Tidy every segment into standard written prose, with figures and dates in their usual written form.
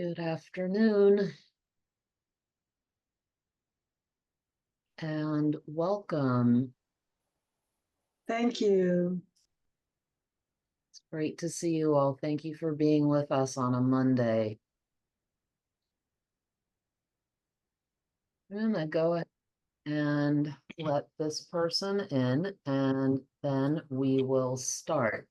Good afternoon and welcome. Thank you. It's great to see you all. Thank you for being with us on a Monday. I'm gonna go ahead and let this person in, and then we will start.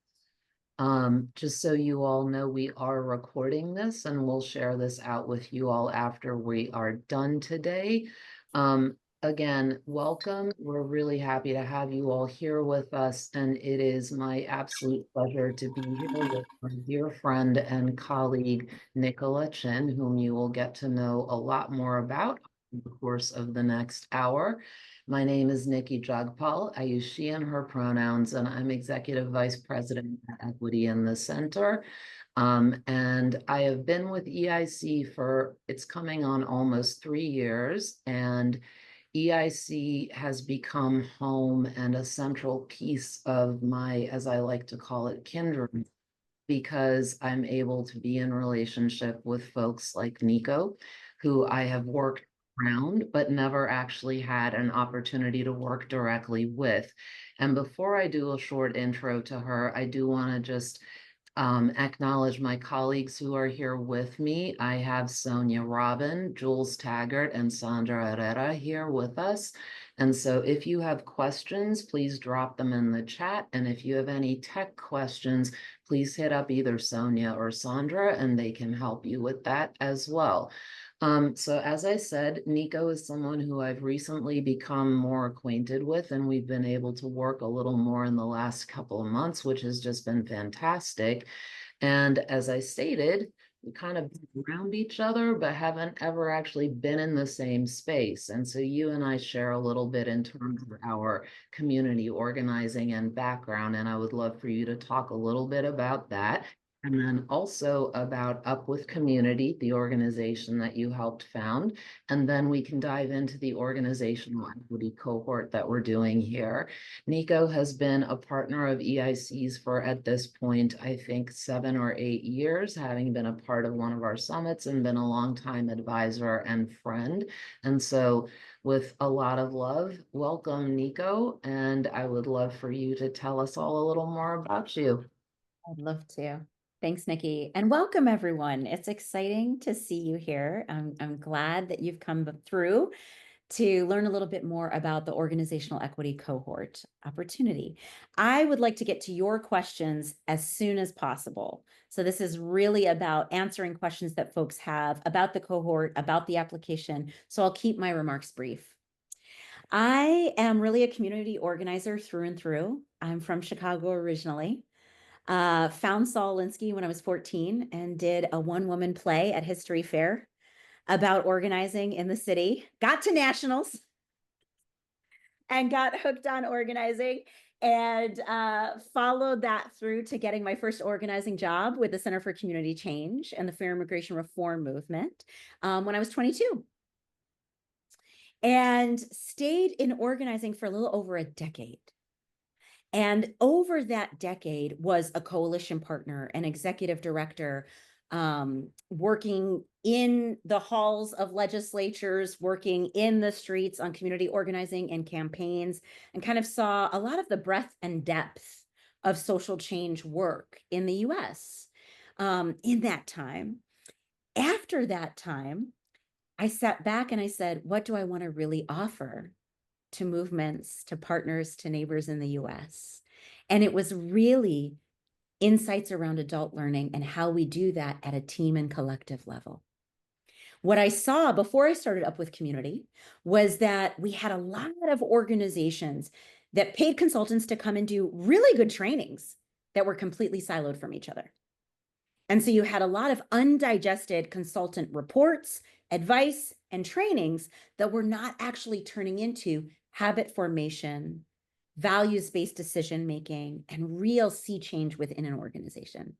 Just so you all know, we are recording this and we'll share this out with you all after we are done today. Again, welcome. We're really happy to have you all here with us, and it is my absolute pleasure to be here with my dear friend and colleague, Nico Chin, whom you will get to know a lot more about in the course of the next hour. My name is Niki Jagpal. I use she and her pronouns, and I'm Executive Vice President at Equity in the Center. And I have been with EIC for, it's coming on almost 3 years, and EIC has become home and a central piece of my, as I like to call it, kindred, because I'm able to be in relationship with folks like Nico, who I have worked around, but never actually had an opportunity to work directly with. And before I do a short intro to her, I do want to just acknowledge my colleagues who are here with me. I have Sonia Robin, Jules Taggart, and Sandra Herrera here with us. And so if you have questions, please drop them in the chat. And if you have any tech questions, please hit up either Sonia or Sandra, and they can help you with that as well. So as I said, Nico is someone who I've recently become more acquainted with, and we've been able to work a little more in the last couple of months, which has just been fantastic. And as I stated, we kind of been around each other, but haven't ever actually been in the same space. And so you and I share a little bit in terms of our community organizing and background, and I would love for you to talk a little bit about that. And then also about Up With Community, the organization that you helped found. And then we can dive into the Organizational Equity Cohort that we're doing here. Nico has been a partner of EIC's for, at this point, I think 7 or 8 years, having been a part of one of our summits and been a longtime advisor and friend. And so with a lot of love, welcome, Nico. And I would love for you to tell us all a little more about you. I'd love to. Thanks, Nikki, and welcome everyone. It's exciting to see you here. I'm glad that you've come through to learn a little bit more about the Organizational Equity Cohort opportunity. I would like to get to your questions as soon as possible. So this is really about answering questions that folks have about the cohort, about the application. So I'll keep my remarks brief. I am really a community organizer through and through. I'm from Chicago originally. Found Saul Alinsky when I was 14 and did a one-woman play at History Fair about organizing in the city, got to nationals and got hooked on organizing, and followed that through to getting my first organizing job with the Center for Community Change and the Fair Immigration Reform Movement when I was 22. And stayed in organizing for a little over a decade. And over that decade was a coalition partner, an executive director, working in the halls of legislatures, working in the streets on community organizing and campaigns, and kind of saw a lot of the breadth and depth of social change work in the US in that time. After that time, I sat back and I said, what do I want to really offer to movements, to partners, to neighbors in the US? And it was really insights around adult learning and how we do that at a team and collective level. What I saw before I started Up With Community was that we had a lot of organizations that paid consultants to come and do really good trainings that were completely siloed from each other. And so you had a lot of undigested consultant reports, advice, and trainings that were not actually turning into habit formation, values-based decision-making, and real sea change within an organization.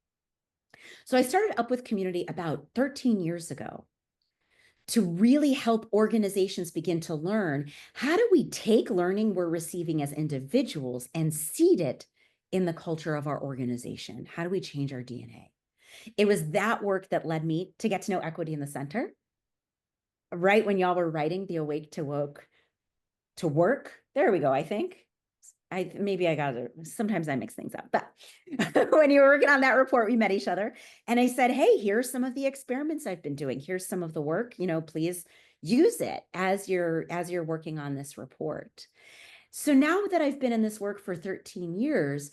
So I started Up With Community about 13 years ago to really help organizations begin to learn, how do we take learning we're receiving as individuals and seed it in the culture of our organization? How do we change our DNA? It was that work that led me to get to know equity in the center. Right when y'all were writing the Awake to Woke to Work, there we go, I think. Maybe I got it. Sometimes I mix things up, but when you were working on that report, we met each other and I said, hey, here's some of the experiments I've been doing. Here's some of the work, please use it as you're working on this report. So now that I've been in this work for 13 years,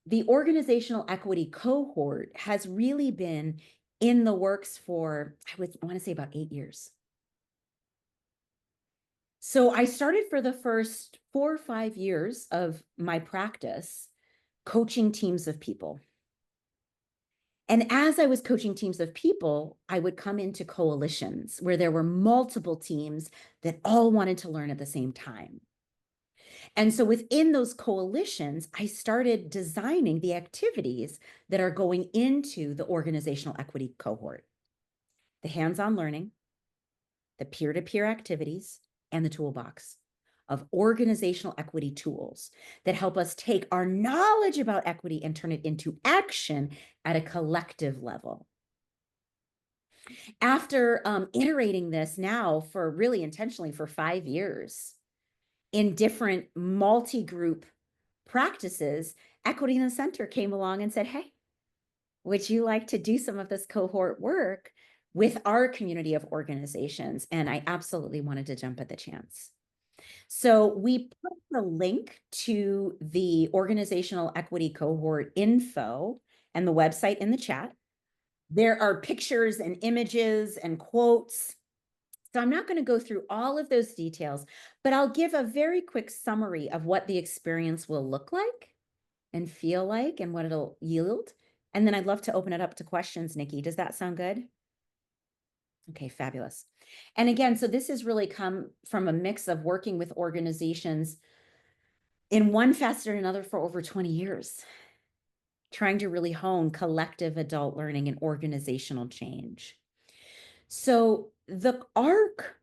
the Organizational Equity Cohort has really been in the works for, I want to say about 8 years. So I started for the first 4 or 5 years of my practice coaching teams of people. And as I was coaching teams of people, I would come into coalitions where there were multiple teams that all wanted to learn at the same time. And so within those coalitions, I started designing the activities that are going into the Organizational Equity Cohort: the hands-on learning, the peer-to-peer activities, and the toolbox of organizational equity tools that help us take our knowledge about equity and turn it into action at a collective level. After iterating this now for really intentionally for 5 years in different multi-group practices, Equity in the Center came along and said, hey, would you like to do some of this cohort work with our community of organizations? And I absolutely wanted to jump at the chance. So we put the link to the Organizational Equity Cohort info and the website in the chat. There are pictures and images and quotes. So I'm not going to go through all of those details, but I'll give a very quick summary of what the experience will look like and feel like and what it'll yield. And then I'd love to open it up to questions, Niki. Does that sound good? Okay, fabulous. And again, so this has really come from a mix of working with organizations in one facet or another for over 20 years, trying to really hone collective adult learning and organizational change. So the arc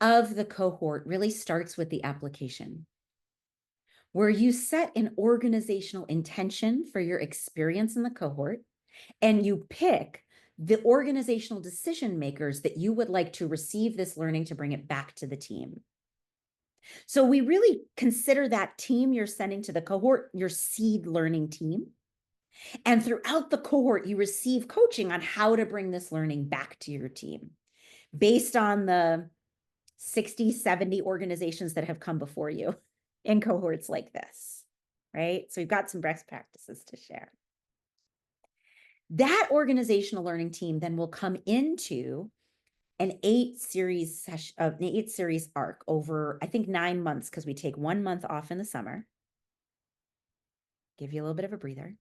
of the cohort really starts with the application, where you set an organizational intention for your experience in the cohort, and you pick the organizational decision makers that you would like to receive this learning to bring it back to the team. So we really consider that team you're sending to the cohort your seed learning team. And throughout the cohort, you receive coaching on how to bring this learning back to your team based on the 60, 70 organizations that have come before you in cohorts like this, right? So we've got some best practices to share. That organizational learning team then will come into an 8-series arc over, I think, 9 months, because we take 1 month off in the summer. Give you a little bit of a breather.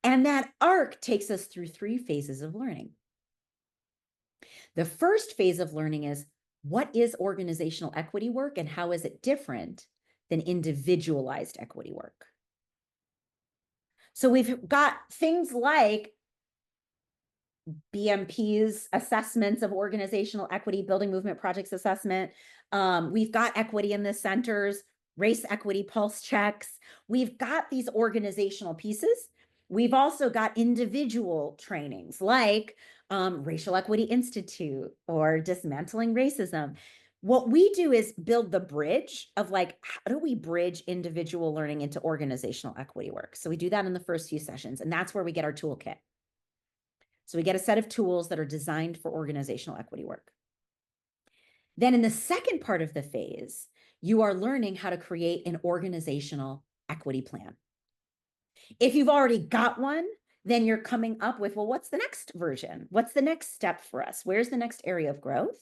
And that arc takes us through 3 phases of learning. The first phase of learning is, what is organizational equity work and how is it different than individualized equity work? So we've got things like BMP's assessments of organizational equity, building movement projects assessment. We've got equity in the centers, race equity pulse checks. We've got these organizational pieces. We've also got individual trainings like Racial Equity Institute or Dismantling Racism. What we do is build the bridge of like, how do we bridge individual learning into organizational equity work? So we do that in the first few sessions, and that's where we get our toolkit. So we get a set of tools that are designed for organizational equity work. Then in the second part of the phase, you are learning how to create an organizational equity plan. If you've already got one, then you're coming up with, well, what's the next version? What's the next step for us? Where's the next area of growth?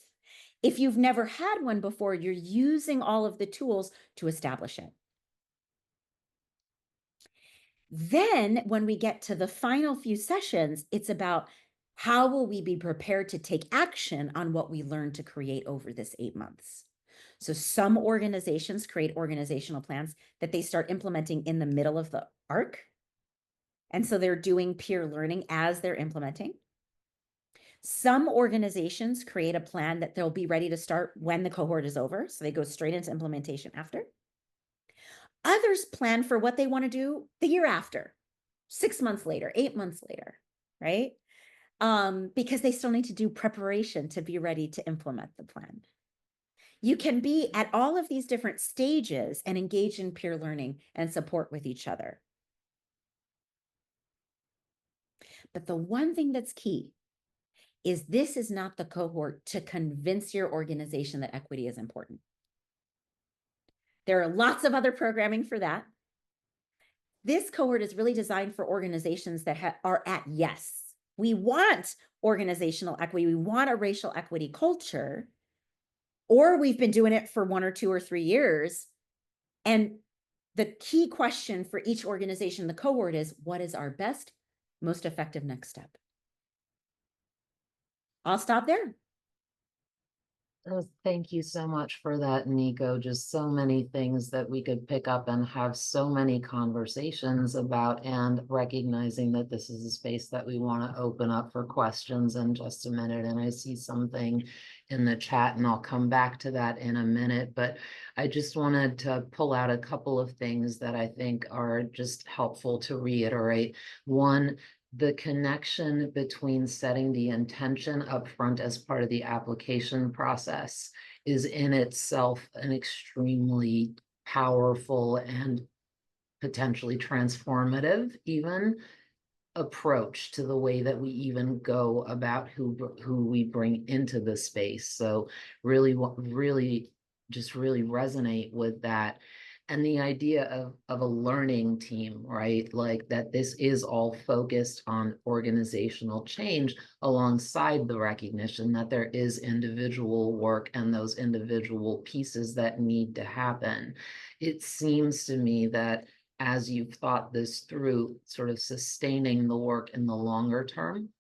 If you've never had one before, you're using all of the tools to establish it. Then when we get to the final few sessions, it's about how will we be prepared to take action on what we learned to create over this 8 months. So some organizations create organizational plans that they start implementing in the middle of the arc. And so they're doing peer learning as they're implementing. Some organizations create a plan that they'll be ready to start when the cohort is over. So they go straight into implementation after. Others plan for what they want to do the year after, 6 months later, 8 months later. right? Because they still need to do preparation to be ready to implement the plan. You can be at all of these different stages and engage in peer learning and support with each other. But the one thing that's key is this is not the cohort to convince your organization that equity is important. There are lots of other programming for that. This cohort is really designed for organizations that are at yes. We want organizational equity. We want a racial equity culture, or we've been doing it for 1 or 2 or 3 years. And the key question for each organization in the cohort is, what is our best, most effective next step? I'll stop there. Oh, thank you so much for that, Nico. Just so many things that we could pick up and have so many conversations about, and recognizing that this is a space that we want to open up for questions in just a minute. And I see something in the chat, and I'll come back to that in a minute. But I just wanted to pull out a couple of things that I think are just helpful to reiterate. One, the connection between setting the intention up front as part of the application process is in itself an extremely powerful and potentially transformative even approach to the way that we even go about who we bring into the space. So really resonate with that. And the idea of a learning team, right? Like that this is all focused on organizational change alongside the recognition that there is individual work and those individual pieces that need to happen. It seems to me that as you've thought this through, sort of sustaining the work in the longer term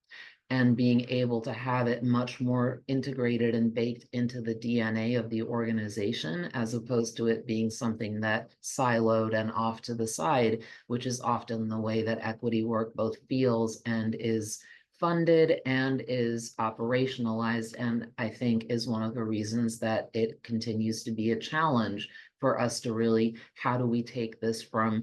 and being able to have it much more integrated and baked into the DNA of the organization, as opposed to it being something that siloed and off to the side, which is often the way that equity work both feels and is funded and is operationalized. And I think is one of the reasons that it continues to be a challenge for us to really, how do we take this from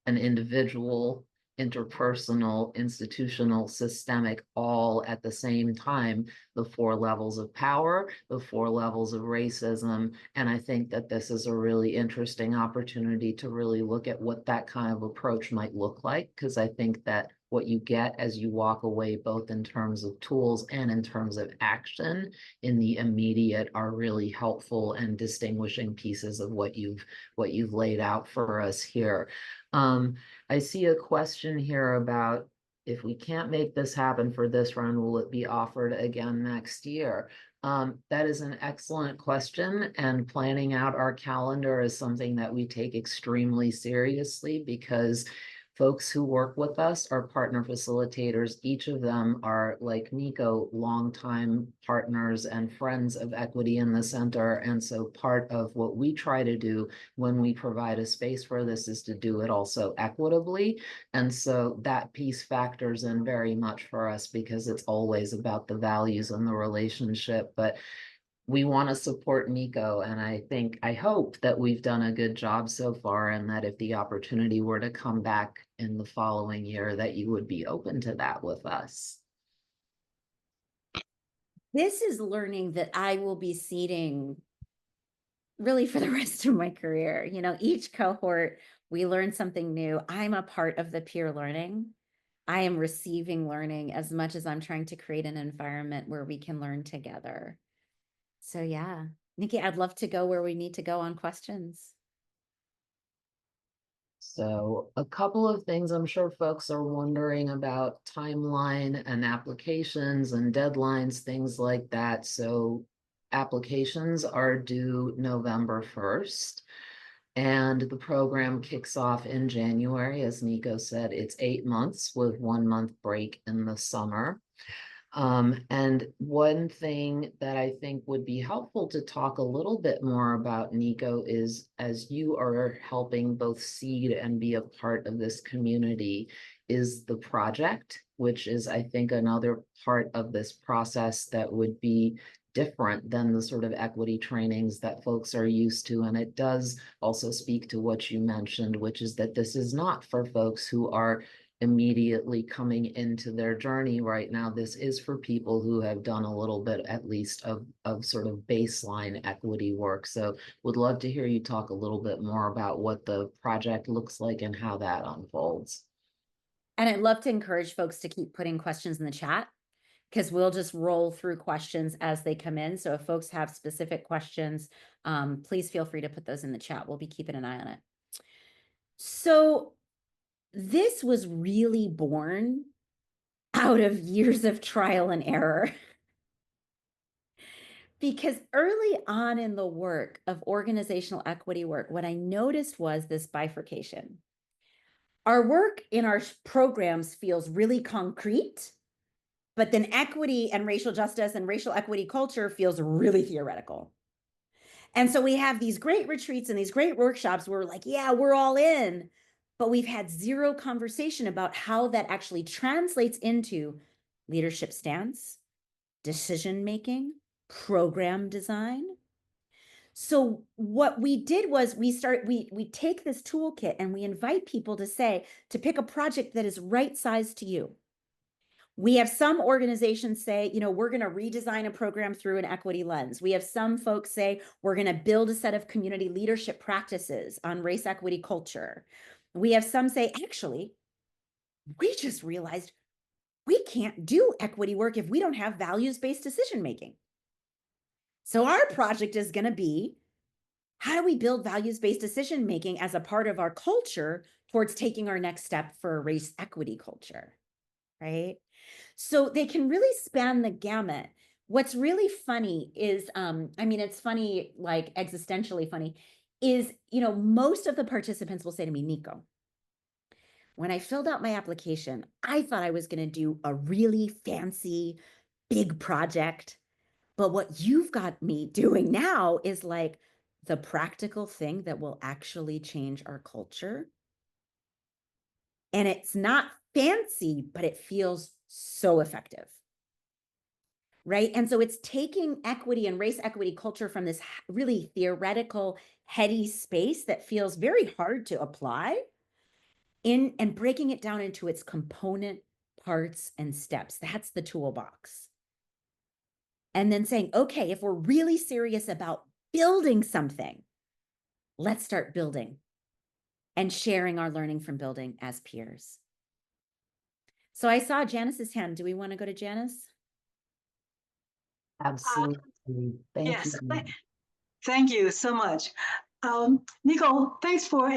an individual, interpersonal, institutional, systemic, all at the same time, the 4 levels of power, the 4 levels of racism. And I think that this is a really interesting opportunity to really look at what that kind of approach might look like, because I think that what you get as you walk away, both in terms of tools and in terms of action in the immediate, are really helpful and distinguishing pieces of what you've laid out for us here. I see a question here about, if we can't make this happen for this run, will it be offered again next year? That is an excellent question, and planning out our calendar is something that we take extremely seriously, because folks who work with us are partner facilitators. Each of them are, like Nico, longtime partners and friends of Equity in the Center. And so part of what we try to do when we provide a space for this is to do it also equitably. And so that piece factors in very much for us, because it's always about the values and the relationship. But we want to support Nico, and I hope that we've done a good job so far, and that if the opportunity were to come back in the following year, that you would be open to that with us. This is learning that I will be seeding really for the rest of my career. You know, each cohort, we learn something new. I'm a part of the peer learning. I am receiving learning as much as I'm trying to create an environment where we can learn together. So yeah, Niki, I'd love to go where we need to go on questions. So a couple of things I'm sure folks are wondering about: timeline and applications and deadlines, things like that. So applications are due November 1st. And the program kicks off in January. As Nico said, it's 8 months with 1 month break in the summer. And one thing that I think would be helpful to talk a little bit more about, Nico, is as you are helping both seed and be a part of this community, is the project, which is, I think, another part of this process that would be different than the sort of equity trainings that folks are used to. And it does also speak to what you mentioned, which is that this is not for folks who are immediately coming into their journey right now. This is for people who have done a little bit at least of sort of baseline equity work. So would love to hear you talk a little bit more about what the project looks like and how that unfolds. And I'd love to encourage folks to keep putting questions in the chat, because we'll just roll through questions as they come in. So if folks have specific questions, please feel free to put those in the chat. We'll be keeping an eye on it. So this was really born out of years of trial and error. Because early on in the work of organizational equity work, what I noticed was this bifurcation. Our work in our programs feels really concrete, but then equity and racial justice and racial equity culture feels really theoretical. And so we have these great retreats and these great workshops where we're like, yeah, we're all in, but we've had zero conversation about how that actually translates into leadership stance, decision-making, program design. So what we did was we take this toolkit and we invite people to pick a project that is right sized to you. We have some organizations say, we're going to redesign a program through an equity lens. We have some folks say, we're going to build a set of community leadership practices on race equity culture. We have some say, actually, we just realized we can't do equity work if we don't have values-based decision-making. So our project is going to be, how do we build values-based decision-making as a part of our culture towards taking our next step for a race equity culture, right? So they can really span the gamut. What's really funny is, it's funny, like existentially funny, is, most of the participants will say to me, Nico, when I filled out my application, I thought I was going to do a really fancy, big project. But what you've got me doing now is like the practical thing that will actually change our culture. And it's not fancy, but it feels so effective. Right? And so it's taking equity and race equity culture from this really theoretical, heady space that feels very hard to apply in and breaking it down into its component parts and steps. That's the toolbox. And then saying, okay, if we're really serious about building something, let's start building and sharing our learning from building as peers. So I saw Janice's hand. Do we want to go to Janice? Absolutely. Thank Yes, you. thank you so much. Nico, thanks for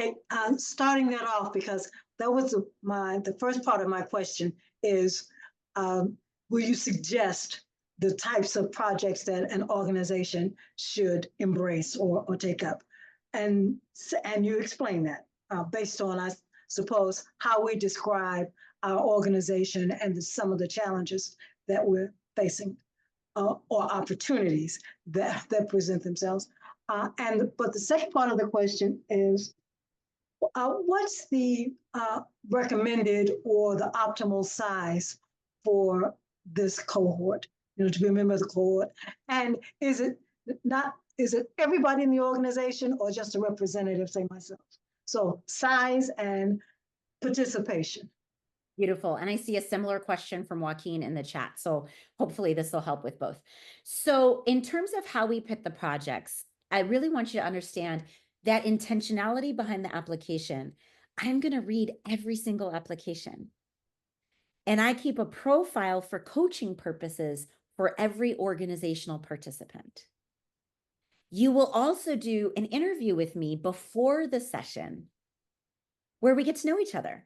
starting that off, because that was the first part of my question is, will you suggest the types of projects that an organization should embrace or take up? And you explain that based on, I suppose, how we describe our organization and some of the challenges that we're facing or opportunities that present themselves. But the second part of the question is, what's the recommended or the optimal size for this cohort, to be a member of the cohort? And is it everybody in the organization or just a representative, say myself? So size and participation. Beautiful. And I see a similar question from Joaquin in the chat. So hopefully this will help with both. So in terms of how we pick the projects, I really want you to understand that intentionality behind the application. I'm going to read every single application. And I keep a profile for coaching purposes for every organizational participant. You will also do an interview with me before the session where we get to know each other.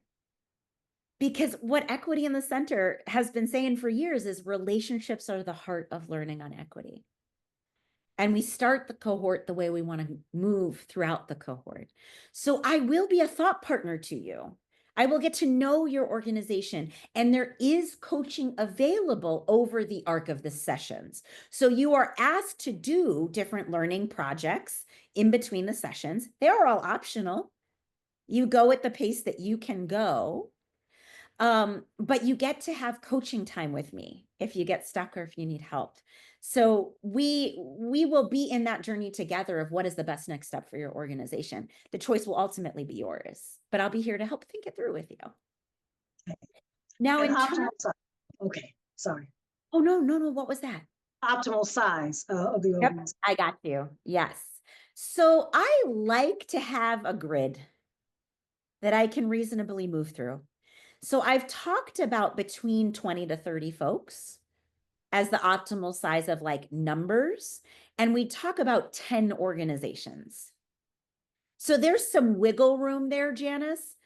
Because what Equity in the Center has been saying for years is relationships are the heart of learning on equity. And we start the cohort the way we want to move throughout the cohort. So I will be a thought partner to you. I will get to know your organization, and there is coaching available over the arc of the sessions. So you are asked to do different learning projects in between the sessions. They are all optional. You go at the pace that you can go. But you get to have coaching time with me if you get stuck or if you need help. So we will be in that journey together of what is the best next step for your organization. The choice will ultimately be yours, but I'll be here to help think it through with you. Now, And in optimal terms, size. Okay, sorry. oh, no, what was that? Optimal size of the Yep, organization. I got you. Yes. So I like to have a grid that I can reasonably move through. So I've talked about between 20 to 30 folks as the optimal size of like numbers. And we talk about 10 organizations. So there's some wiggle room there, Janice.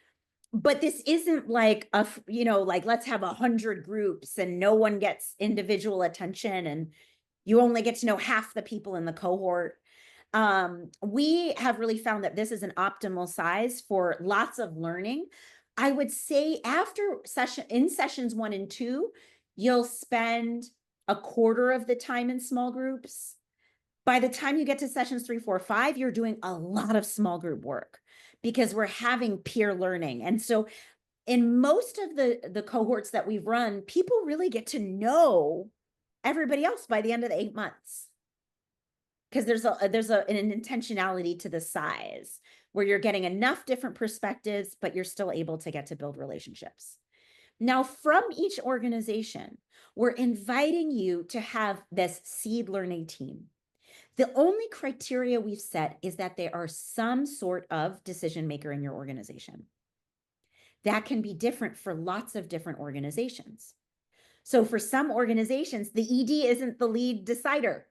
But this isn't like like let's have 100 groups and no one gets individual attention and you only get to know half the people in the cohort. We have really found that this is an optimal size for lots of learning. I would say in sessions 1 and 2, you'll spend a quarter of the time in small groups. By the time you get to sessions 3, 4, 5, you're doing a lot of small group work because we're having peer learning. And so in most of the cohorts that we've run, people really get to know everybody else by the end of the 8 months. Because there's an intentionality to the size where you're getting enough different perspectives, but you're still able to get to build relationships. Now, from each organization, we're inviting you to have this seed learning team. The only criteria we've set is that there are some sort of decision maker in your organization. That can be different for lots of different organizations. So for some organizations, the ED isn't the lead decider.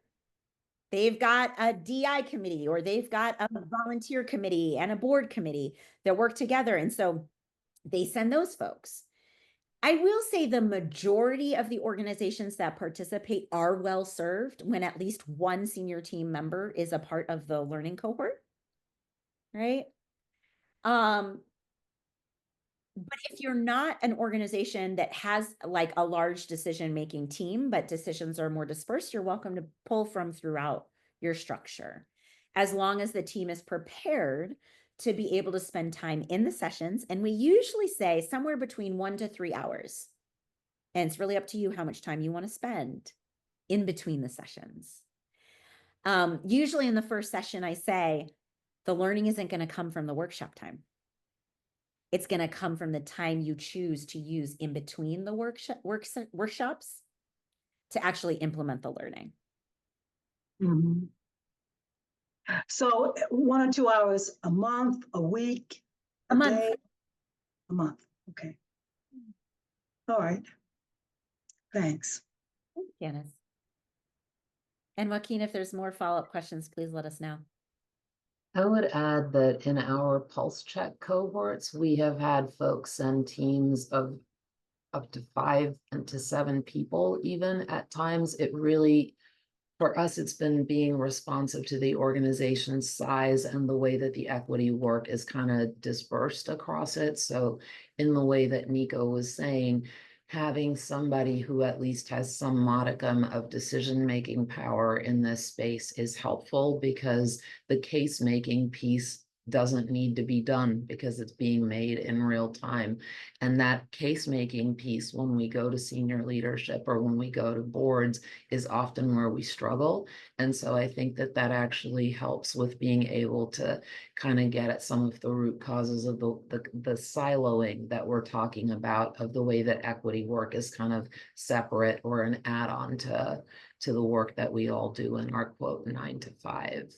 They've got a DI committee or they've got a volunteer committee and a board committee that work together. And so they send those folks. I will say the majority of the organizations that participate are well served when at least one senior team member is a part of the learning cohort, right? But if you're not an organization that has like a large decision-making team, but decisions are more dispersed, you're welcome to pull from throughout your structure, as long as the team is prepared to be able to spend time in the sessions. And we usually say somewhere between 1 to 3 hours. And it's really up to you how much time you want to spend in between the sessions. Usually in the first session, I say, the learning isn't going to come from the workshop time. It's going to come from the time you choose to use in between the workshops to actually implement the learning. Mhm. So 1 or 2 hours a month, a week, A month. day? A month, okay. All right. Thanks. Thanks, Janice. And Joaquin, if there's more follow-up questions, please let us know. I would add that in our pulse check cohorts, we have had folks send teams of up to 5 and to 7 people even at times. It really, for us, it's been being responsive to the organization's size and the way that the equity work is kind of dispersed across it. So in the way that Nico was saying, having somebody who at least has some modicum of decision-making power in this space is helpful because the case-making piece doesn't need to be done because it's being made in real time. And that case-making piece, when we go to senior leadership or when we go to boards, is often where we struggle. And so I think that that actually helps with being able to kind of get at some of the root causes of the siloing that we're talking about, of the way that equity work is kind of separate or an add-on to the work that we all do in our quote 9 to 5.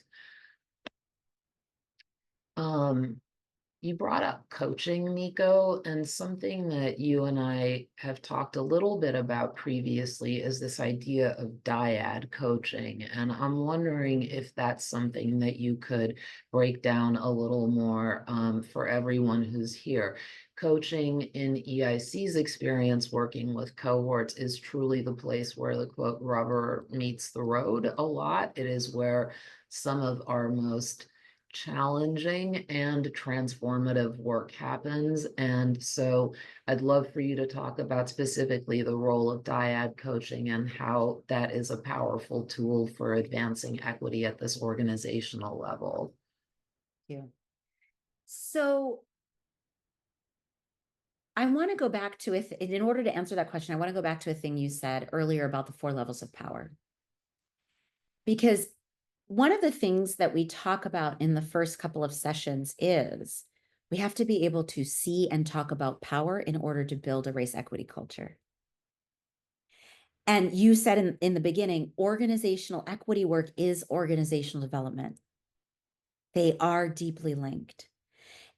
You brought up coaching, Nico, and something that you and I have talked a little bit about previously is this idea of dyad coaching. And I'm wondering if that's something that you could break down a little more for everyone who's here. Coaching in EIC's experience working with cohorts is truly the place where the quote rubber meets the road a lot. It is where some of our most challenging and transformative work happens. And so I'd love for you to talk about specifically the role of dyad coaching and how that is a powerful tool for advancing equity at this organizational level. Thank you. So I want to go back to it. In order to answer that question, I want to go back to a thing you said earlier about the 4 levels of power. Because one of the things that we talk about in the first couple of sessions is We have to be able to see and talk about power in order to build a race equity culture. And you said in the beginning, organizational equity work is organizational development. They are deeply linked.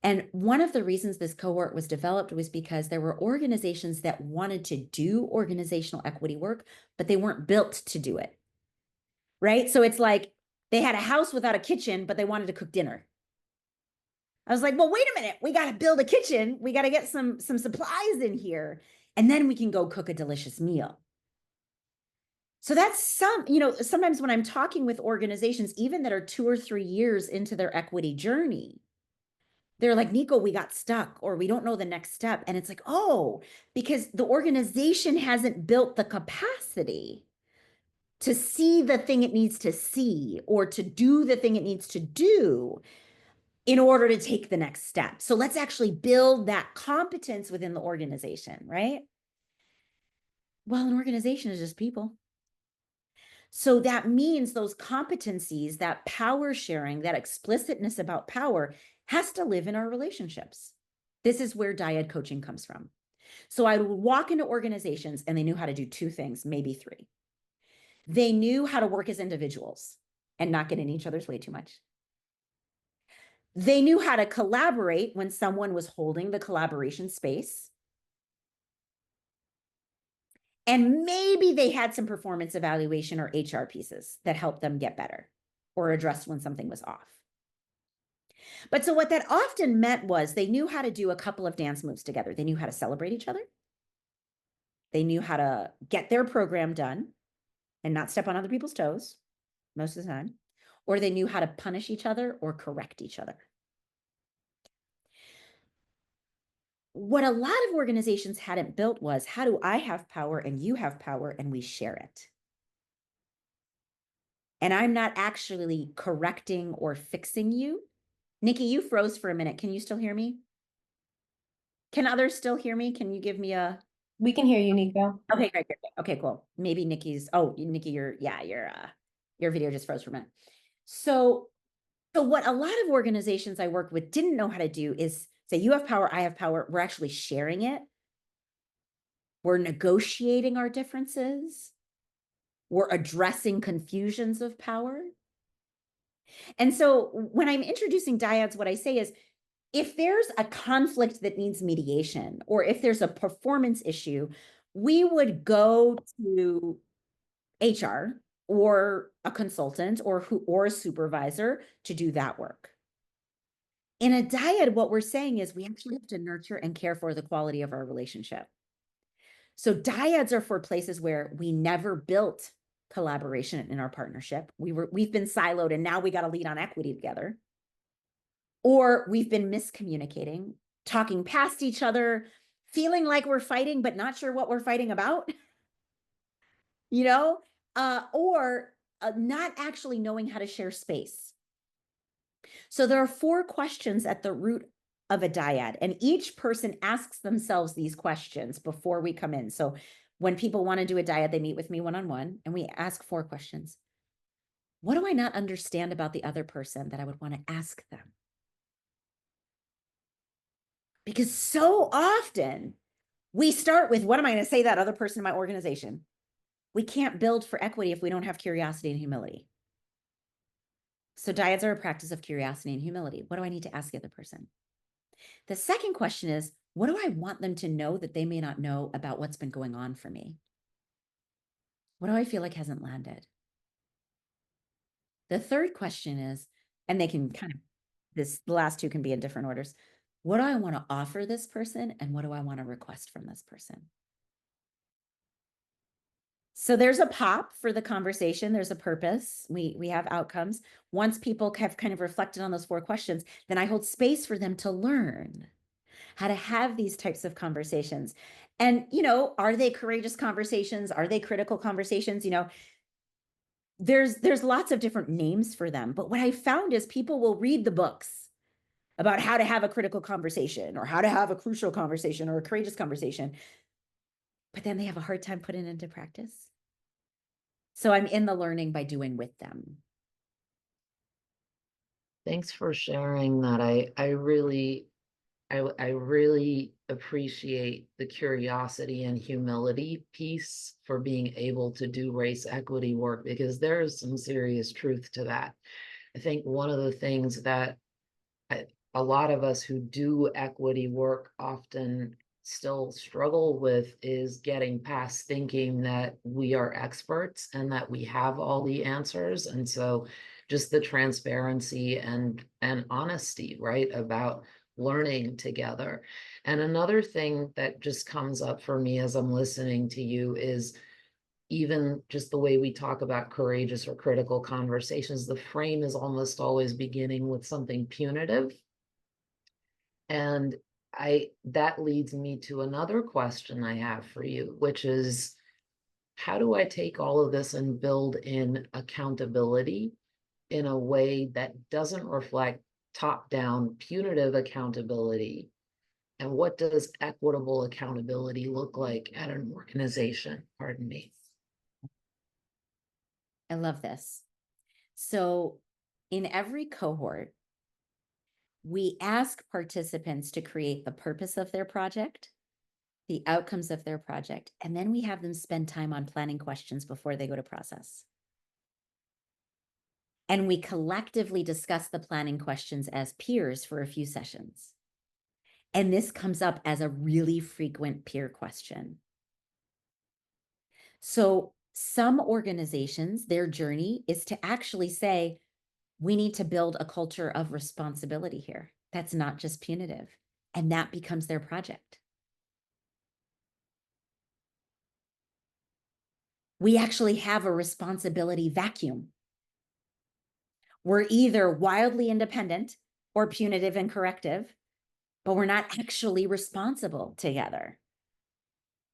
And one of the reasons this cohort was developed was because there were organizations that wanted to do organizational equity work, but they weren't built to do it. Right? So it's like they had a house without a kitchen, but they wanted to cook dinner. I was like, well, wait a minute. We got to build a kitchen. We got to get some supplies in here, and then we can go cook a delicious meal. So that's sometimes when I'm talking with organizations, even that are 2 or 3 years into their equity journey, they're like, Nico, we got stuck, or we don't know the next step. And it's like, oh, because the organization hasn't built the capacity to see the thing it needs to see, or to do the thing it needs to do in order to take the next step. So let's actually build that competence within the organization, right? Well, an organization is just people. So that means those competencies, that power sharing, that explicitness about power has to live in our relationships. This is where dyad coaching comes from. So I would walk into organizations and they knew how to do 2 things, maybe 3. They knew how to work as individuals and not get in each other's way too much. They knew how to collaborate when someone was holding the collaboration space. And maybe they had some performance evaluation or HR pieces that helped them get better or address when something was off. But so what that often meant was they knew how to do a couple of dance moves together. They knew how to celebrate each other. They knew how to get their program done and not step on other people's toes most of the time. Or they knew how to punish each other or correct each other. What a lot of organizations hadn't built was, how do I have power and you have power and we share it? And I'm not actually correcting or fixing you. Niki, you froze for a minute. Can you still hear me? Can others still hear me? Can you give me a... We can hear you, Nico. Okay, great. Okay, cool. Maybe Niki's, Niki, your video just froze for a minute. So what a lot of organizations I work with didn't know how to do is say, you have power, I have power. We're actually sharing it. We're negotiating our differences. We're addressing confusions of power. And so when I'm introducing dyads, what I say is, if there's a conflict that needs mediation, or if there's a performance issue, we would go to HR or a consultant or a supervisor to do that work. In a dyad, what we're saying is we actually have to nurture and care for the quality of our relationship. So dyads are for places where we never built collaboration in our partnership. We've been siloed and now we got to lead on equity together. Or we've been miscommunicating, talking past each other, feeling like we're fighting, but not sure what we're fighting about, or not actually knowing how to share space. So there are 4 questions at the root of a dyad, and each person asks themselves these questions before we come in. So when people want to do a dyad, they meet with me one-on-one, and we ask 4 questions. What do I not understand about the other person that I would want to ask them? Because so often we start with, what am I going to say to that other person in my organization? We can't build for equity if we don't have curiosity and humility. So dyads are a practice of curiosity and humility. What do I need to ask the other person? The second question is, what do I want them to know that they may not know about what's been going on for me? What do I feel like hasn't landed? The third question is, and they can the last 2 can be in different orders. What do I want to offer this person? And what do I want to request from this person? So there's a pop for the conversation. There's a purpose. We have outcomes. Once people have kind of reflected on those 4 questions, then I hold space for them to learn how to have these types of conversations. And, are they courageous conversations? Are they critical conversations? There's lots of different names for them. But what I found is people will read the books about how to have a critical conversation, or how to have a crucial conversation, or a courageous conversation, but then they have a hard time putting it into practice. So I'm in the learning by doing with them. Thanks for sharing that. I really I really appreciate the curiosity and humility piece for being able to do race equity work, because there is some serious truth to that. I think one of the things that a lot of us who do equity work often still struggle with is getting past thinking that we are experts and that we have all the answers. And so just the transparency and honesty, right, about learning together. And another thing that just comes up for me as I'm listening to you is even just the way we talk about courageous or critical conversations, the frame is almost always beginning with something punitive. And that leads me to another question I have for you, which is, how do I take all of this and build in accountability in a way that doesn't reflect top-down punitive accountability? And what does equitable accountability look like at an organization? Pardon me. I love this. So in every cohort, we ask participants to create the purpose of their project, the outcomes of their project, and then we have them spend time on planning questions before they go to process. And we collectively discuss the planning questions as peers for a few sessions. And this comes up as a really frequent peer question. So some organizations, their journey is to actually say, we need to build a culture of responsibility here. That's not just punitive. And that becomes their project. We actually have a responsibility vacuum. We're either wildly independent or punitive and corrective, but we're not actually responsible together.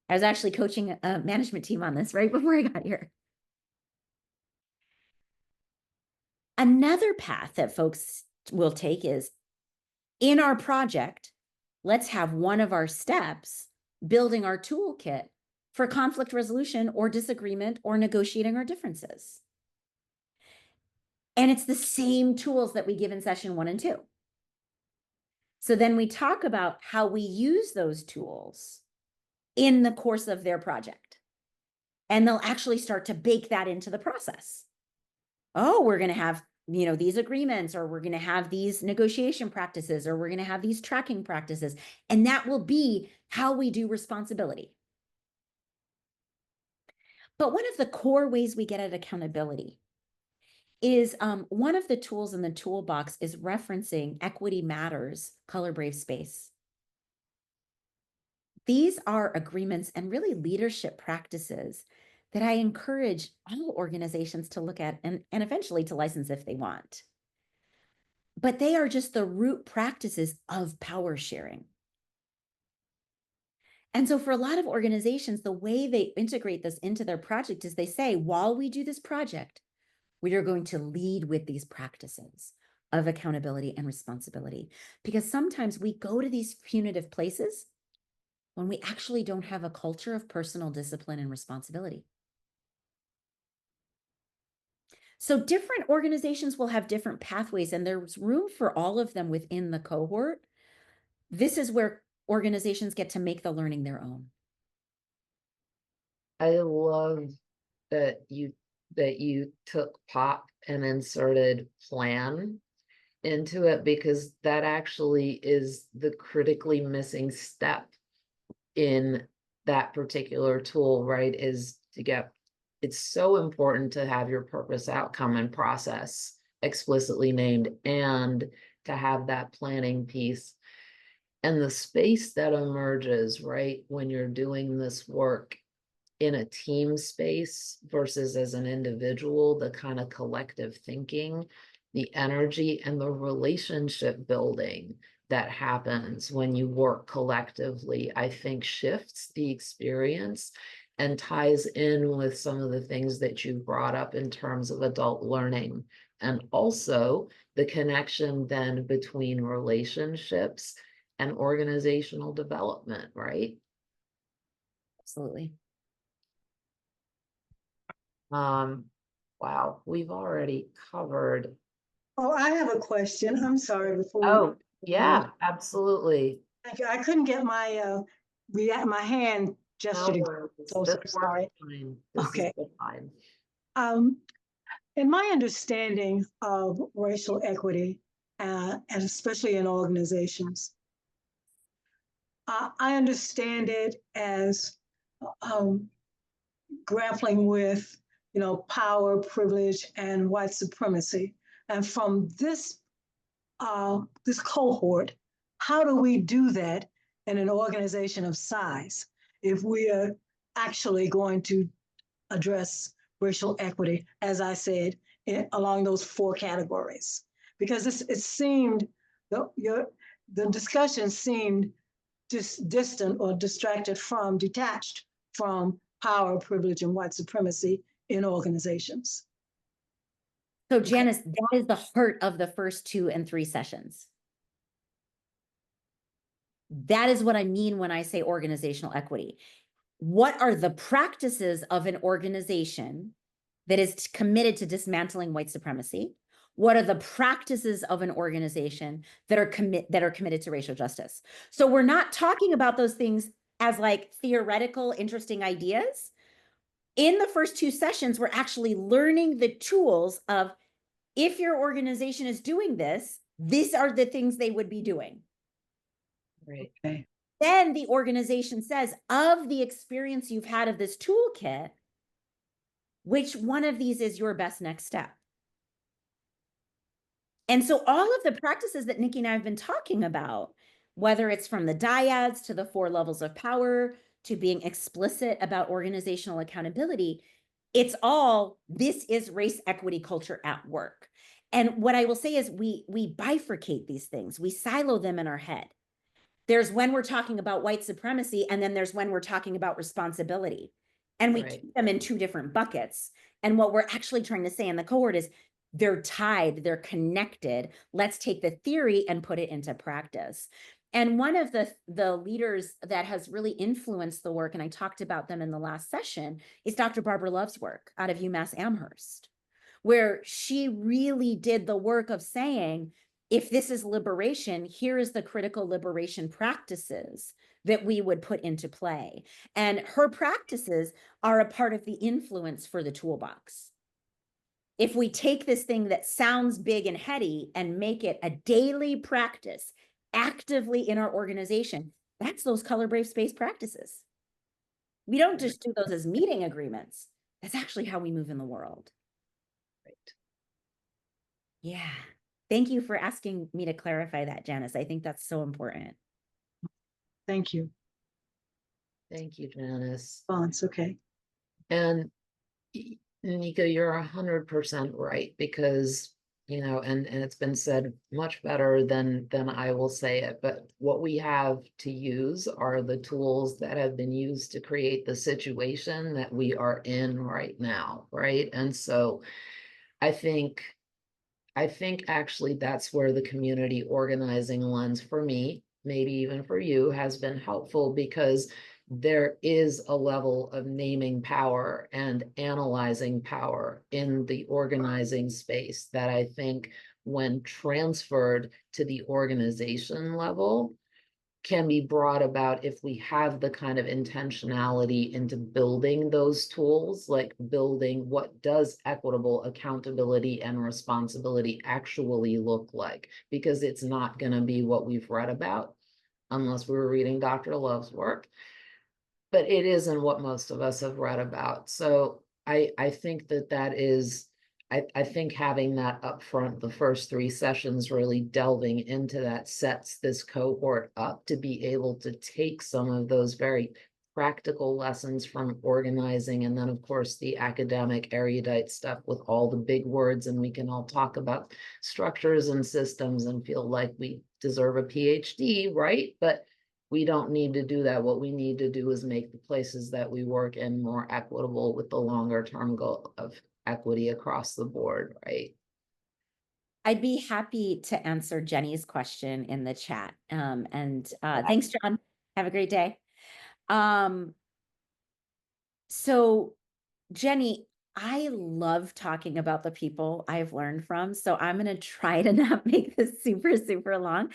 I was actually coaching a management team on this right before I got here. Another path that folks will take is, in our project, let's have one of our steps building our toolkit for conflict resolution or disagreement or negotiating our differences. And it's the same tools that we give in session 1 and 2. So then we talk about how we use those tools in the course of their project. And they'll actually start to bake that into the process. Oh, we're going to have, these agreements, or we're going to have these negotiation practices, or we're going to have these tracking practices. And that will be how we do responsibility. But one of the core ways we get at accountability is one of the tools in the toolbox is referencing Equity Matters Color Brave Space. These are agreements and really leadership practices that I encourage all organizations to look at and eventually to license if they want. But they are just the root practices of power sharing. And so for a lot of organizations, the way they integrate this into their project is they say, while we do this project, we are going to lead with these practices of accountability and responsibility. Because sometimes we go to these punitive places when we actually don't have a culture of personal discipline and responsibility. So different organizations will have different pathways, and there's room for all of them within the cohort. This is where organizations get to make the learning their own. I love that you took POP and inserted plan into it, because that actually is the critically missing step in that particular tool, right? Is to get, it's so important to have your purpose, outcome, and process explicitly named, and to have that planning piece and the space that emerges, right, when you're doing this work in a team space versus as an individual, the kind of collective thinking, the energy, and the relationship building that happens when you work collectively, I think shifts the experience and ties in with some of the things that you brought up in terms of adult learning, and also the connection then between relationships and organizational development, right? Absolutely. Wow, we've already covered. Oh, I have a question. I'm sorry before. Oh, yeah, absolutely. Thank you. I couldn't get my my hand gesture. So sorry. Fine. This Okay. is fine. In my understanding of racial equity, and especially in organizations, I understand it as grappling with, power, privilege, and white supremacy. And from this cohort, how do we do that in an organization of size if we are actually going to address racial equity, as I said, along those 4 categories? Because it seemed, the discussion seemed distant or detached from power, privilege, and white supremacy in organizations. So Janice, that is the heart of the first 2 and 3 sessions. That is what I mean when I say organizational equity. What are the practices of an organization that is committed to dismantling white supremacy? What are the practices of an organization that are committed to racial justice? So we're not talking about those things as like theoretical, interesting ideas. In the first 2 sessions, we're actually learning the tools of, if your organization is doing this, these are the things they would be doing. Right. Okay. Then the organization says, of the experience you've had of this toolkit, which one of these is your best next step? And so all of the practices that Niki and I have been talking about, whether it's from the dyads to the 4 levels of power to being explicit about organizational accountability, it's all, this is race equity culture at work. And what I will say is we bifurcate these things. We silo them in our head. There's when we're talking about white supremacy, and then there's when we're talking about responsibility. And we keep them in 2 different buckets. And what we're actually trying to say in the cohort is they're tied, they're connected. Let's take the theory and put it into practice. And one of the leaders that has really influenced the work, and I talked about them in the last session, is Dr. Barbara Love's work out of UMass Amherst, where she really did the work of saying, if this is liberation, here is the critical liberation practices that we would put into play. And her practices are a part of the influence for the toolbox. If we take this thing that sounds big and heady and make it a daily practice actively in our organization, that's those color brave space practices. We don't just do those as meeting agreements. That's actually how we move in the world. Right. Yeah. Thank you for asking me to clarify that, Janice. I think that's so important. Thank you. Thank you, Janice. Oh, it's okay. And Nico, you're 100% right, because and it's been said much better than I will say it, but what we have to use are the tools that have been used to create the situation that we are in right now, right? And so I think actually that's where the community organizing lens, for me, maybe even for you, has been helpful, because there is a level of naming power and analyzing power in the organizing space that I think, when transferred to the organization level, can be brought about if we have the kind of intentionality into building those tools, like building what does equitable accountability and responsibility actually look like, because it's not going to be what we've read about unless we were reading Dr. Love's work, but it isn't what most of us have read about. So I think that is, I think having that up front, the first 3 sessions, really delving into that, sets this cohort up to be able to take some of those very practical lessons from organizing, and then of course the academic erudite stuff with all the big words, and we can all talk about structures and systems and feel like we deserve a PhD, right? But we don't need to do that. What we need to do is make the places that we work in more equitable, with the longer term goal of equity across the board, right? I'd be happy to answer Jenny's question in the chat. Thanks, John. Have a great day. So Jenny, I love talking about the people I've learned from, so I'm going to try to not make this super, super long.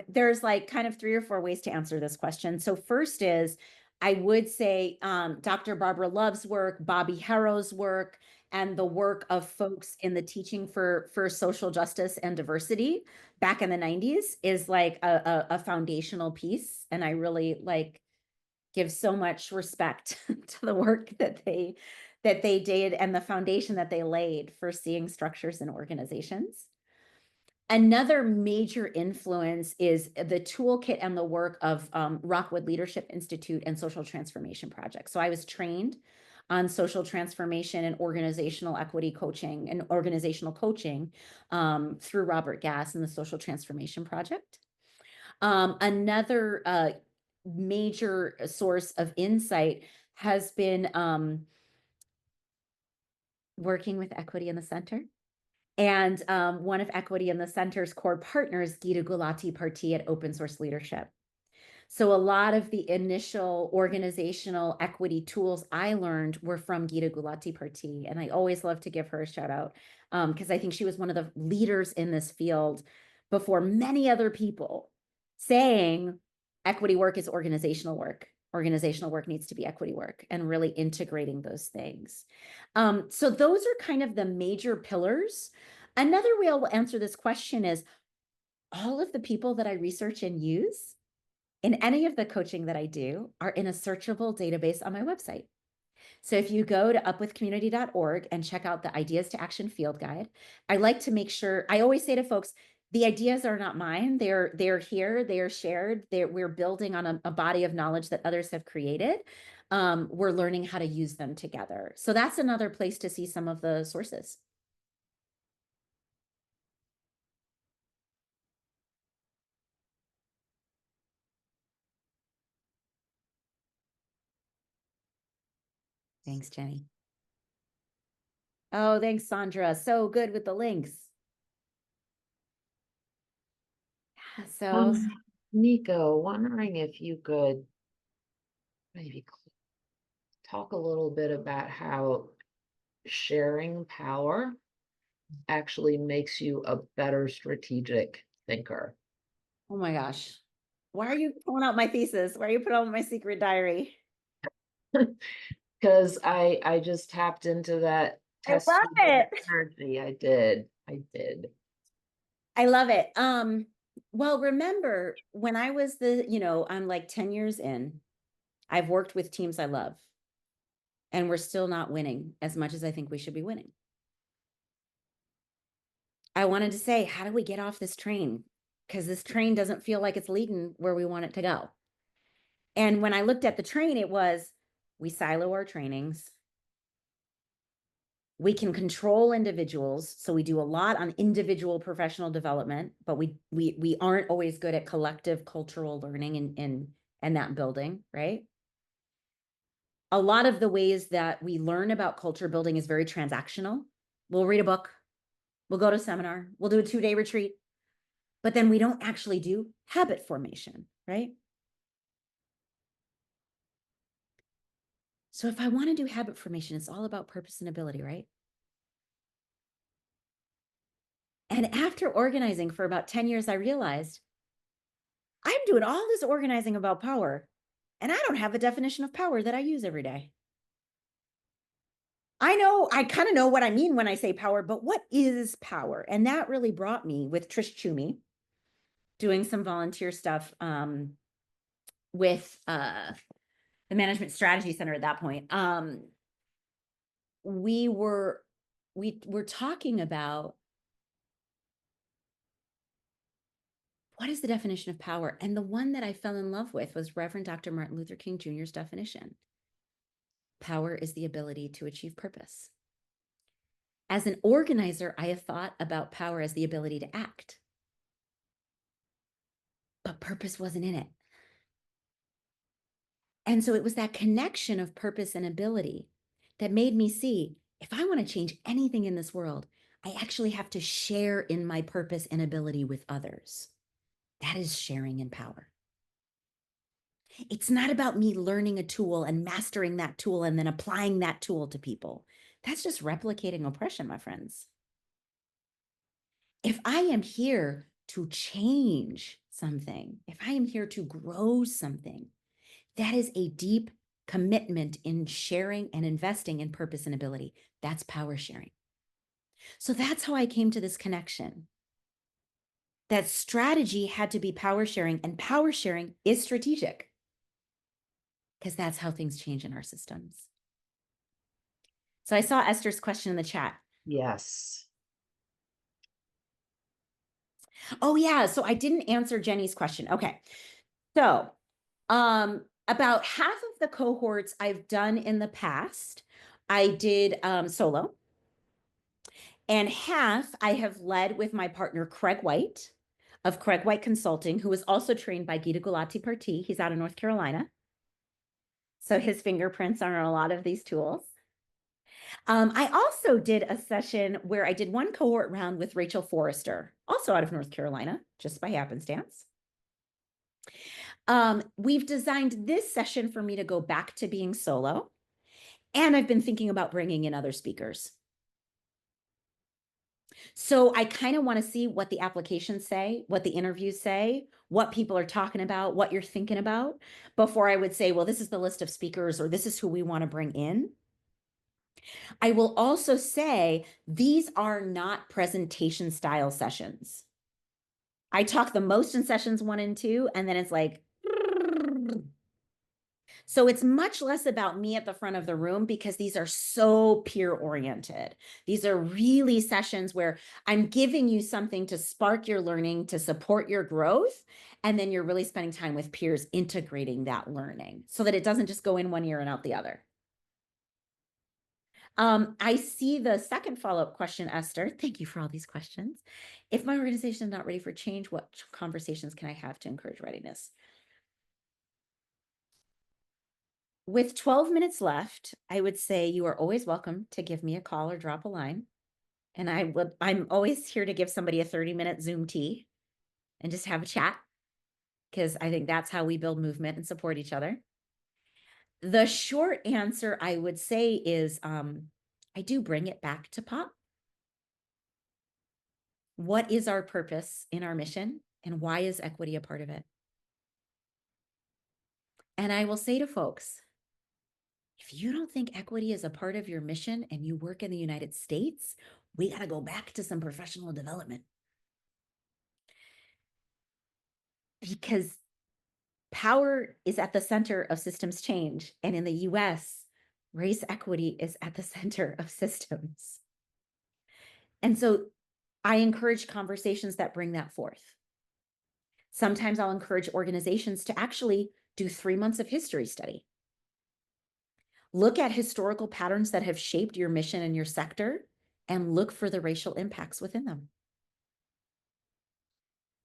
There's like kind of 3 or 4 ways to answer this question. So first is, I would say Dr. Barbara Love's work, Bobby Harrow's work, and the work of folks in the teaching for social justice and diversity back in the 90s is like a foundational piece. And I really like give so much respect to the work that they did and the foundation that they laid for seeing structures in organizations. Another major influence is the toolkit and the work of Rockwood Leadership Institute and Social Transformation Project. So I was trained on social transformation and organizational equity coaching and organizational coaching through Robert Gass and the Social Transformation Project. Another major source of insight has been working with Equity in the Center. And one of Equity in the Center's core partners, Gita Gulati-Parti at Open Source Leadership. So a lot of the initial organizational equity tools I learned were from Gita Gulati-Parti. And I always love to give her a shout out because I think she was one of the leaders in this field before many other people saying equity work is organizational work. Organizational work needs to be equity work and really integrating those things. So those are kind of the major pillars. Another way I'll answer this question is all of the people that I research and use in any of the coaching that I do are in a searchable database on my website. So if you go to upwithcommunity.org and check out the Ideas to Action Field Guide, I like to make sure, I always say to folks, the ideas are not mine. They're here, they are shared. We're building on a body of knowledge that others have created. We're learning how to use them together. So that's another place to see some of the sources. Thanks, Jenny. Oh, thanks, Sandra. So good with the links. So Nico, wondering if you could maybe talk a little bit about how sharing power actually makes you a better strategic thinker. oh my gosh. Why are you pulling out my thesis? Why are you putting out my secret diary? Because I just tapped into that I love testimony it. energy. I did. I love it. Well, remember when I was I'm like 10 years in, I've worked with teams I love, and we're still not winning as much as I think we should be winning. I wanted to say, how do we get off this train? Because this train doesn't feel like it's leading where we want it to go. And when I looked at the train, it was, we silo our trainings. We can control individuals. So we do a lot on individual professional development, but we aren't always good at collective cultural learning and that building, right? A lot of the ways that we learn about culture building is very transactional. We'll read a book, we'll go to a seminar, we'll do a 2-day retreat, but then we don't actually do habit formation, right? So if I want to do habit formation, it's all about purpose and ability, right? And after organizing for about 10 years, I realized I'm doing all this organizing about power, and I don't have a definition of power that I use every day. I kind of know what I mean when I say power, but what is power? And that really brought me with Trish Toomey doing some volunteer stuff with the Management Strategy Center at that point. We were talking about what is the definition of power? And the one that I fell in love with was Reverend Dr. Martin Luther King Jr.'s definition. Power is the ability to achieve purpose. As an organizer, I have thought about power as the ability to act, but purpose wasn't in it. And so it was that connection of purpose and ability that made me see, if I want to change anything in this world, I actually have to share in my purpose and ability with others. That is sharing in power. It's not about me learning a tool and mastering that tool and then applying that tool to people. That's just replicating oppression, my friends. If I am here to change something, if I am here to grow something, that is a deep commitment in sharing and investing in purpose and ability. That's power sharing. So that's how I came to this connection. That strategy had to be power sharing, and power sharing is strategic because that's how things change in our systems. So I saw Esther's question in the chat. Yes. Oh yeah, so I didn't answer Jenny's question. Okay. So, about half of the cohorts I've done in the past, I did solo, and half I have led with my partner Craig White of Craig White Consulting, who was also trained by Gita Gulati-Parti. He's out of North Carolina, so his fingerprints are on a lot of these tools. I also did a session where I did one cohort round with Rachel Forrester, also out of North Carolina, just by happenstance. We've designed this session for me to go back to being solo, and I've been thinking about bringing in other speakers. So I kind of want to see what the applications say, what the interviews say, what people are talking about, what you're thinking about, before I would say, well, this is the list of speakers, or this is who we want to bring in. I will also say these are not presentation style sessions. I talk the most in sessions 1 and 2, and then it's like, so it's much less about me at the front of the room because these are so peer oriented. These are really sessions where I'm giving you something to spark your learning, to support your growth. And then you're really spending time with peers integrating that learning so that it doesn't just go in one ear and out the other. I see the second follow-up question, Esther. Thank you for all these questions. If my organization is not ready for change, what conversations can I have to encourage readiness? With 12 minutes left, I would say you are always welcome to give me a call or drop a line. And I'm always here to give somebody a 30-minute Zoom tea and just have a chat, because I think that's how we build movement and support each other. The short answer I would say is I do bring it back to pop. What is our purpose in our mission, and why is equity a part of it? And I will say to folks, if you don't think equity is a part of your mission and you work in the United States, we got to go back to some professional development. Because power is at the center of systems change. And in the US, race equity is at the center of systems. And so I encourage conversations that bring that forth. Sometimes I'll encourage organizations to actually do 3 months of history study. Look at historical patterns that have shaped your mission and your sector, and look for the racial impacts within them.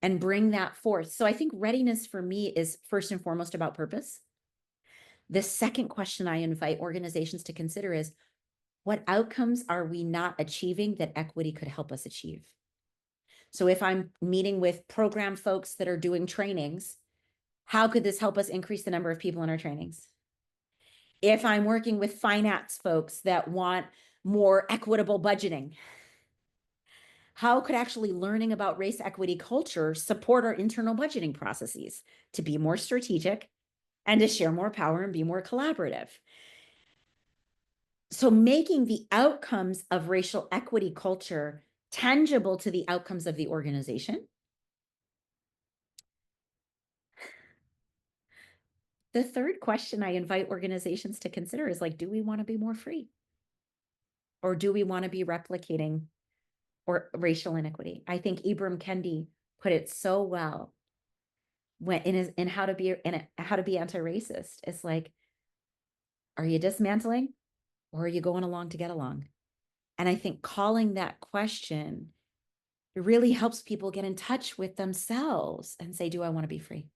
And bring that forth. So I think readiness for me is first and foremost about purpose. The second question I invite organizations to consider is, what outcomes are we not achieving that equity could help us achieve? So if I'm meeting with program folks that are doing trainings, how could this help us increase the number of people in our trainings? If I'm working with finance folks that want more equitable budgeting, how could actually learning about race equity culture support our internal budgeting processes to be more strategic and to share more power and be more collaborative? So making the outcomes of racial equity culture tangible to the outcomes of the organization. The third question I invite organizations to consider is like, do we want to be more free? Or do we want to be replicating or racial inequity? I think Ibram Kendi put it so well when in how to be anti-racist. It's like, are you dismantling or are you going along to get along? And I think calling that question really helps people get in touch with themselves and say, do I want to be free?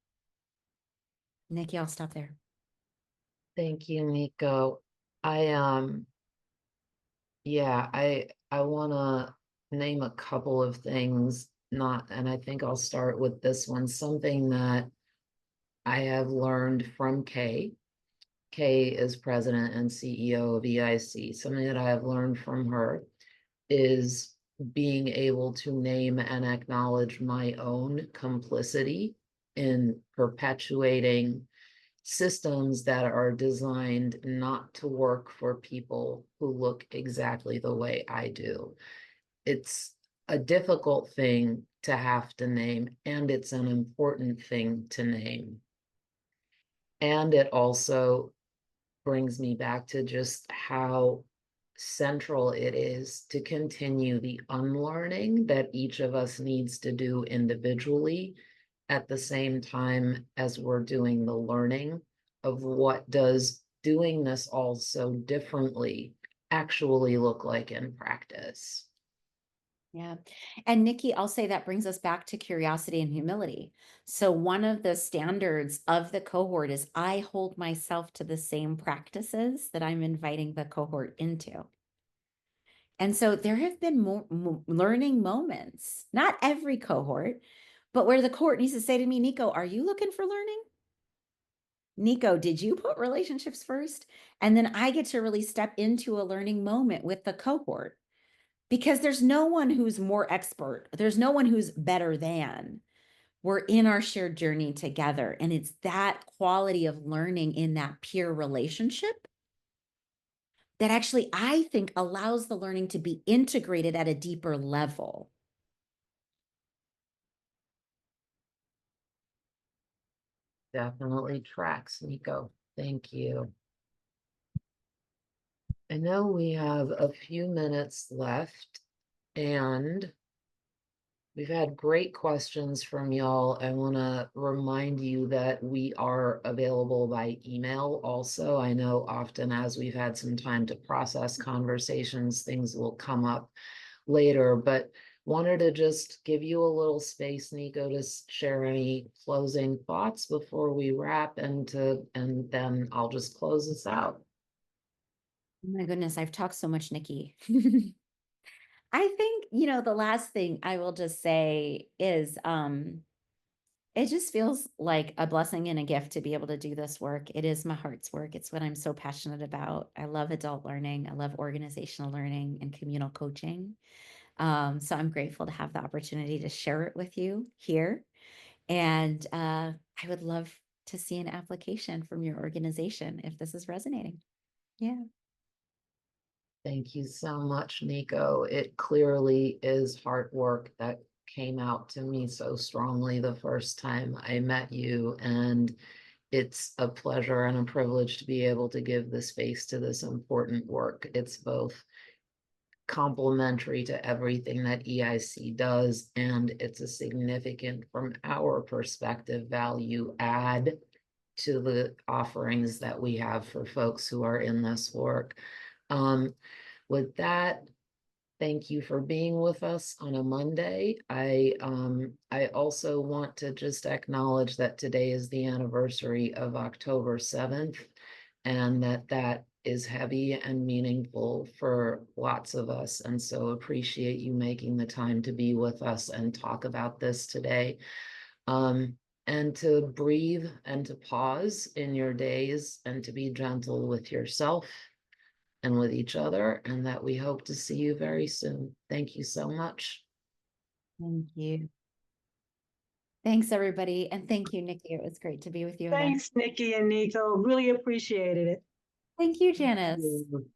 Niki, I'll stop there. Thank you, Nico. Yeah, I want to name a couple of things, and I think I'll start with this one, something that I have learned from Kay Kay is president and CEO of EIC. Something that I have learned from her is being able to name and acknowledge my own complicity in perpetuating systems that are designed not to work for people who look exactly the way I do. It's a difficult thing to have to name, and it's an important thing to name. And it also brings me back to just how central it is to continue the unlearning that each of us needs to do individually at the same time as we're doing the learning of what does doing this all so differently actually look like in practice. Yeah. And Niki, I'll say that brings us back to curiosity and humility. So one of the standards of the cohort is I hold myself to the same practices that I'm inviting the cohort into. And so there have been more learning moments, not every cohort, but where the cohort needs to say to me, Nico, are you looking for learning? Nico, did you put relationships first? And then I get to really step into a learning moment with the cohort. Because there's no one who's more expert. There's no one who's better than. We're in our shared journey together. And it's that quality of learning in that peer relationship that actually, I think, allows the learning to be integrated at a deeper level. Definitely tracks, Nico. Thank you. I know we have a few minutes left, and we've had great questions from y'all. I want to remind you that we are available by email also. I know often as we've had some time to process conversations, things will come up later, but wanted to just give you a little space, Nico, to share any closing thoughts before we wrap, and then I'll just close this out. Oh my goodness, I've talked so much, Niki. I think, the last thing I will just say is it just feels like a blessing and a gift to be able to do this work. It is my heart's work. It's what I'm so passionate about. I love adult learning. I love organizational learning and communal coaching. So I'm grateful to have the opportunity to share it with you here. And I would love to see an application from your organization if this is resonating. Yeah. Thank you so much, Nico. It clearly is hard work that came out to me so strongly the first time I met you, and it's a pleasure and a privilege to be able to give the space to this important work. It's both complementary to everything that EIC does, and it's a significant, from our perspective, value add to the offerings that we have for folks who are in this work. With that, thank you for being with us on a Monday. I also want to just acknowledge that today is the anniversary of October 7th, and that is heavy and meaningful for lots of us. And so appreciate you making the time to be with us and talk about this today. And to breathe and to pause in your days and to be gentle with yourself and with each other, and that we hope to see you very soon. Thank you so much. Thank you. Thanks, everybody. And thank you, Niki. It was great to be with you again. Thanks, Niki and Nico. Really appreciated it. Thank you, Janice. Thank you.